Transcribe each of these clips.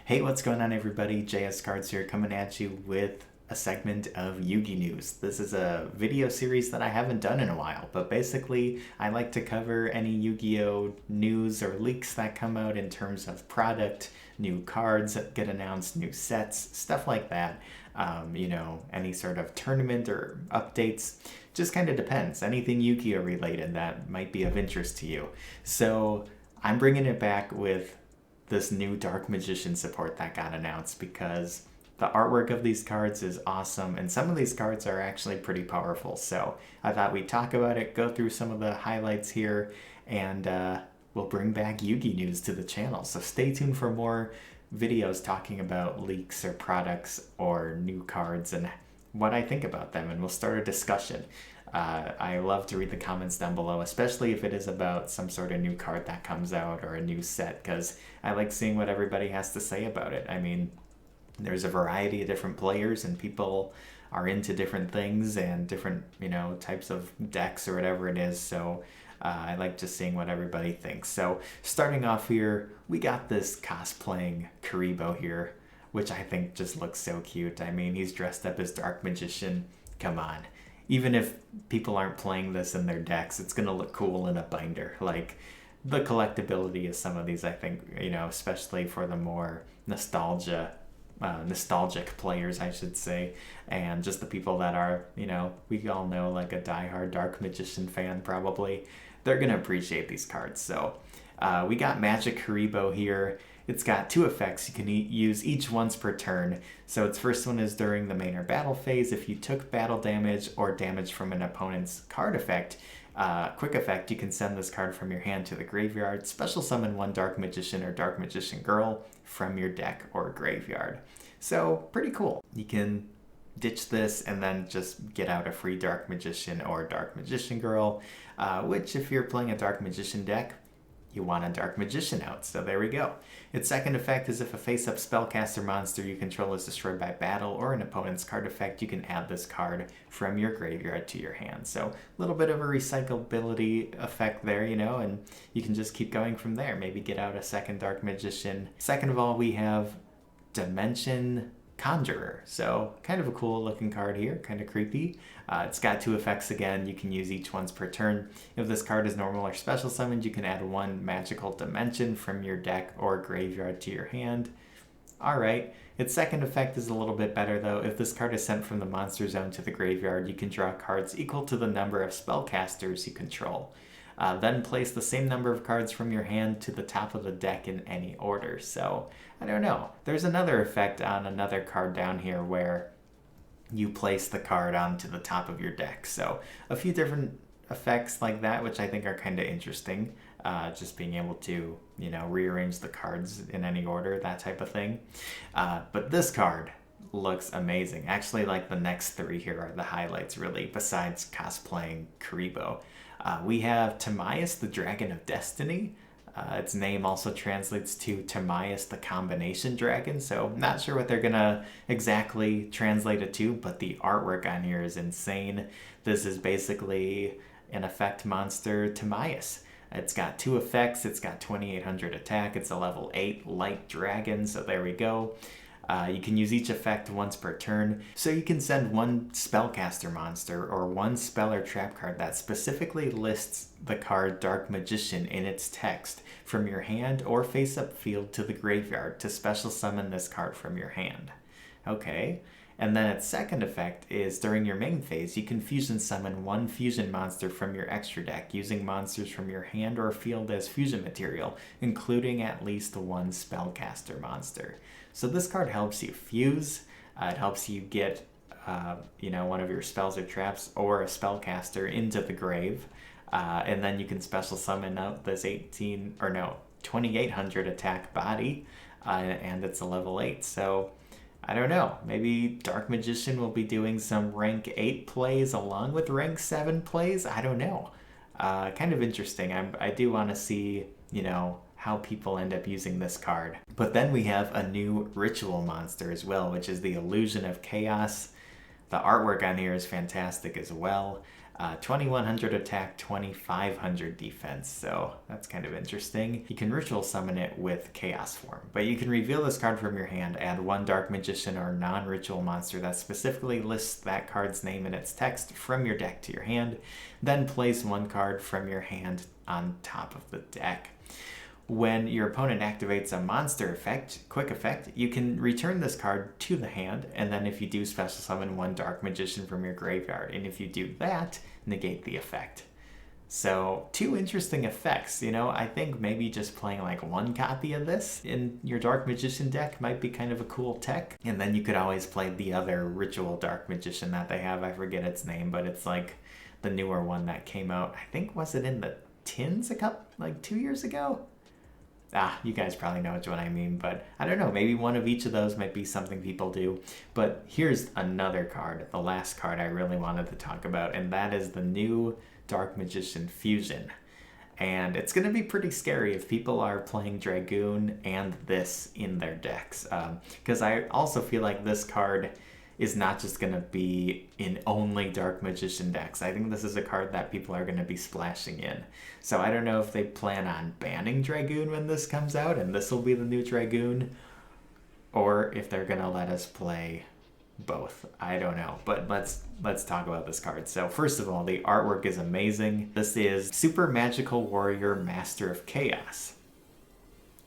Hey, what's going on, everybody? JS Cards here, coming at you with a segment of Yugi-News. This is a video series that I haven't done in a while, but basically I like to cover any Yu-Gi-Oh! News or leaks that come out in terms of product, new cards that get announced, new sets, stuff like that. Any sort of tournament or updates. Just kind of depends. Anything Yu-Gi-Oh! Related that might be of interest to you. So I'm bringing it back with this new Dark Magician support that got announced because the artwork of these cards is awesome and some of these cards are actually pretty powerful. So I thought we'd talk about it, go through some of the highlights here, and we'll bring back Yugi-News to the channel. So stay tuned for more videos talking about leaks or products or new cards and what I think about them, and we'll start a discussion. I love to read the comments down below, especially if it is about some sort of new card that comes out or a new set, because I like seeing what everybody has to say about it. I mean, there's a variety of different players and people are into different things and different, types of decks or whatever it is. So I like just seeing what everybody thinks. So starting off here, we got this cosplaying Kuribo here, which I think just looks so cute. I mean, he's dressed up as Dark Magician. Come on. Even if people aren't playing this in their decks, it's going to look cool in a binder. Like, the collectability of some of these, I think, especially for the more nostalgic players, I should say, and just the people that are, we all know, like a diehard Dark Magician fan probably, they're going to appreciate these cards. So we got Magic Kuribo here. It's got two effects. You can use each once per turn. So its first one is during the main or battle phase. If you took battle damage or damage from an opponent's card effect, quick effect, you can send this card from your hand to the graveyard. Special summon one Dark Magician or Dark Magician Girl from your deck or graveyard. So pretty cool. You can ditch this and then just get out a free Dark Magician or Dark Magician Girl, which if you're playing a Dark Magician deck, you want a Dark Magician out, so there we go. Its second effect is if a face-up spellcaster monster you control is destroyed by battle or an opponent's card effect, you can add this card from your graveyard to your hand. So a little bit of a recyclability effect there, and you can just keep going from there. Maybe get out a second Dark Magician. Second of all, we have Dimension Conjurer. So kind of a cool looking card here, kind of creepy. It's got two effects again. You can use each once per turn. If this card is normal or special summoned, you can add one magical dimension from your deck or graveyard to your hand. Alright, its second effect is a little bit better though. If this card is sent from the monster zone to the graveyard, you can draw cards equal to the number of spellcasters you control. Then place the same number of cards from your hand to the top of the deck in any order. So, I don't know. There's another effect on another card down here where you place the card onto the top of your deck. So, a few different effects like that, which I think are kind of interesting. Just being able to, rearrange the cards in any order, that type of thing. But this card looks amazing. Actually, like the next three here are the highlights, really, besides cosplaying Kuribo. We have Tamiyas, the Dragon of Destiny. Its name also translates to Tamiyas, the Combination Dragon, so not sure what they're gonna exactly translate it to, but the artwork on here is insane. This is basically an effect monster Tamiyas. It's got two effects. It's got 2800 attack. It's a level 8 light dragon, so there we go. You can use each effect once per turn, so you can send one spellcaster monster or one spell or trap card that specifically lists the card Dark Magician in its text from your hand or face-up field to the graveyard to special summon this card from your hand. Okay, and then its second effect is during your main phase, you can fusion summon one fusion monster from your extra deck using monsters from your hand or field as fusion material, including at least one spellcaster monster. So this card helps you fuse, it helps you get, one of your spells or traps or a spellcaster into the grave, and then you can special summon out this 2800 attack body, and it's a level 8. So I don't know, maybe Dark Magician will be doing some rank 8 plays along with rank 7 plays? I don't know. Kind of interesting. I do want to see, how people end up using this card. But then we have a new ritual monster as well, which is the Illusion of Chaos. The artwork on here is fantastic as well. 2100 attack, 2500 defense, so that's kind of interesting. You can ritual summon it with chaos form, but you can reveal this card from your hand, add one dark magician or non-ritual monster that specifically lists that card's name in its text from your deck to your hand, then place one card from your hand on top of the deck. When your opponent activates a monster effect, quick effect, you can return this card to the hand, and then if you do, special summon one dark magician from your graveyard, and if you do that, negate the effect. So, two interesting effects. You know, I think maybe just playing like one copy of this in your dark magician deck might be kind of a cool tech, and then you could always play the other ritual dark magician that they have. I forget its name, but it's like the newer one that came out. I think, was it in the tins like 2 years ago? You guys probably know which one I mean, but I don't know, maybe one of each of those might be something people do. But here's another card, the last card I really wanted to talk about, and that is the new Dark Magician Fusion. And it's going to be pretty scary if people are playing Dragoon and this in their decks, because I also feel like this card is not just going to be in only Dark Magician decks. I think this is a card that people are going to be splashing in. So I don't know if they plan on banning Dragoon when this comes out and this will be the new Dragoon, or if they're going to let us play both. I don't know, but let's talk about this card. So first of all, the artwork is amazing. This is Super Magical Warrior Master of Chaos.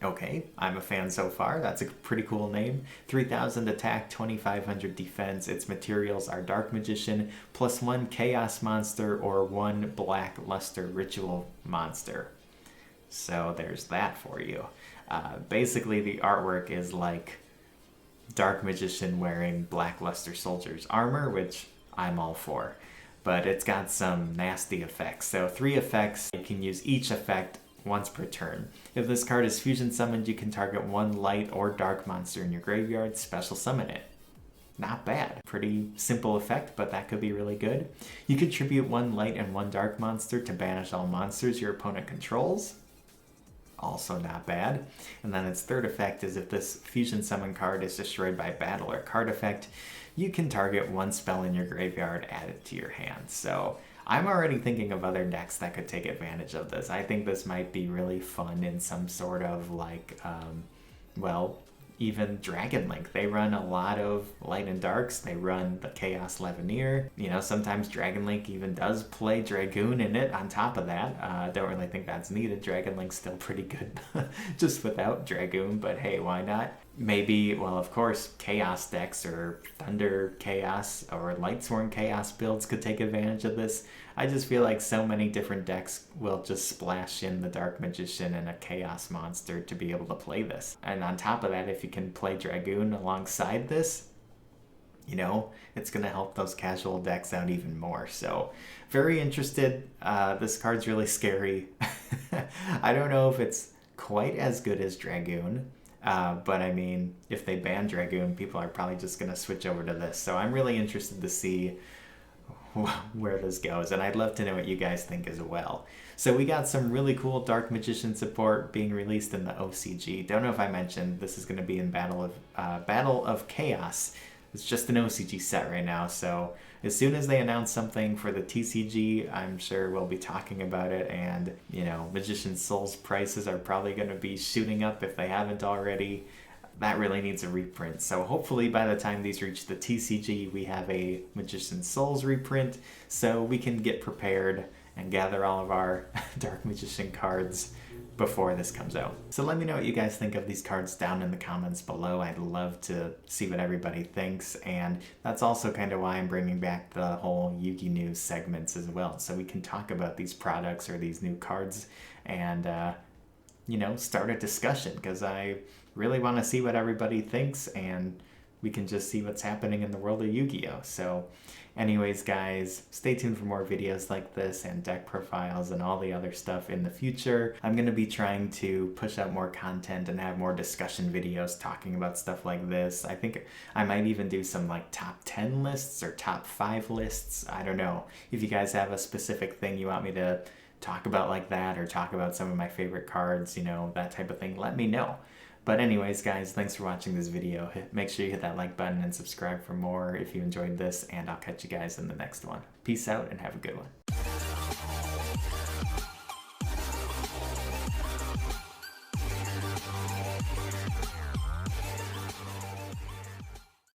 Okay, I'm a fan so far. That's a pretty cool name. 3000 attack, 2500 defense. Its materials are Dark Magician, plus one Chaos monster or one Black Luster Ritual monster. So there's that for you. Basically, the artwork is like Dark Magician wearing Black Luster Soldier's armor, which I'm all for. But it's got some nasty effects. So 3 effects. You can use each effect once per turn. If this card is fusion summoned, you can target one light or dark monster in your graveyard, special summon it. Not bad. Pretty simple effect, but that could be really good. You contribute one light and one dark monster to banish all monsters your opponent controls. Also not bad. And then its third effect is if this fusion summon card is destroyed by battle or card effect, you can target one spell in your graveyard, add it to your hand. So I'm already thinking of other decks that could take advantage of this. I think this might be really fun in some sort of like, even Dragon Link. They run a lot of light and darks. They run the Chaos Levineer. You know, sometimes Dragon Link even does play Dragoon in it on top of that. Don't really think that's needed. Dragon Link's still pretty good just without Dragoon, but hey, why not? Maybe, well, of course, Chaos decks or Thunder Chaos or Lightsworn Chaos builds could take advantage of this. I just feel like so many different decks will just splash in the Dark Magician and a Chaos monster to be able to play this. And on top of that, if you can play Dragoon alongside this, you know, it's going to help those casual decks out even more. So, very interested. This card's really scary. I don't know if it's quite as good as Dragoon. But I mean, if they ban Dragoon, people are probably just going to switch over to this. So I'm really interested to see where this goes, and I'd love to know what you guys think as well. So we got some really cool Dark Magician support being released in the OCG. Don't know if I mentioned this is going to be in Battle of Chaos. It's just an OCG set right now, so as soon as they announce something for the TCG, I'm sure we'll be talking about it, and, you know, Magician Souls prices are probably going to be shooting up if they haven't already. That really needs a reprint, so hopefully by the time these reach the TCG, we have a Magician Souls reprint, so we can get prepared and gather all of our Dark Magician cards before this comes out. So let me know what you guys think of these cards down in the comments below. I'd love to see what everybody thinks, and that's also kind of why I'm bringing back the whole Yugi-News segments as well, so we can talk about these products or these new cards and, you know, start a discussion, because I really want to see what everybody thinks, and we can just see what's happening in the world of Yu-Gi-Oh! So anyways, guys, stay tuned for more videos like this and deck profiles and all the other stuff in the future. I'm going to be trying to push out more content and have more discussion videos talking about stuff like this. I think I might even do some like top 10 lists or top 5 lists. I don't know. If you guys have a specific thing you want me to talk about like that, or talk about some of my favorite cards, you know, that type of thing, let me know. But anyways, guys, thanks for watching this video. Make sure you hit that like button and subscribe for more if you enjoyed this, and I'll catch you guys in the next one. Peace out and have a good one.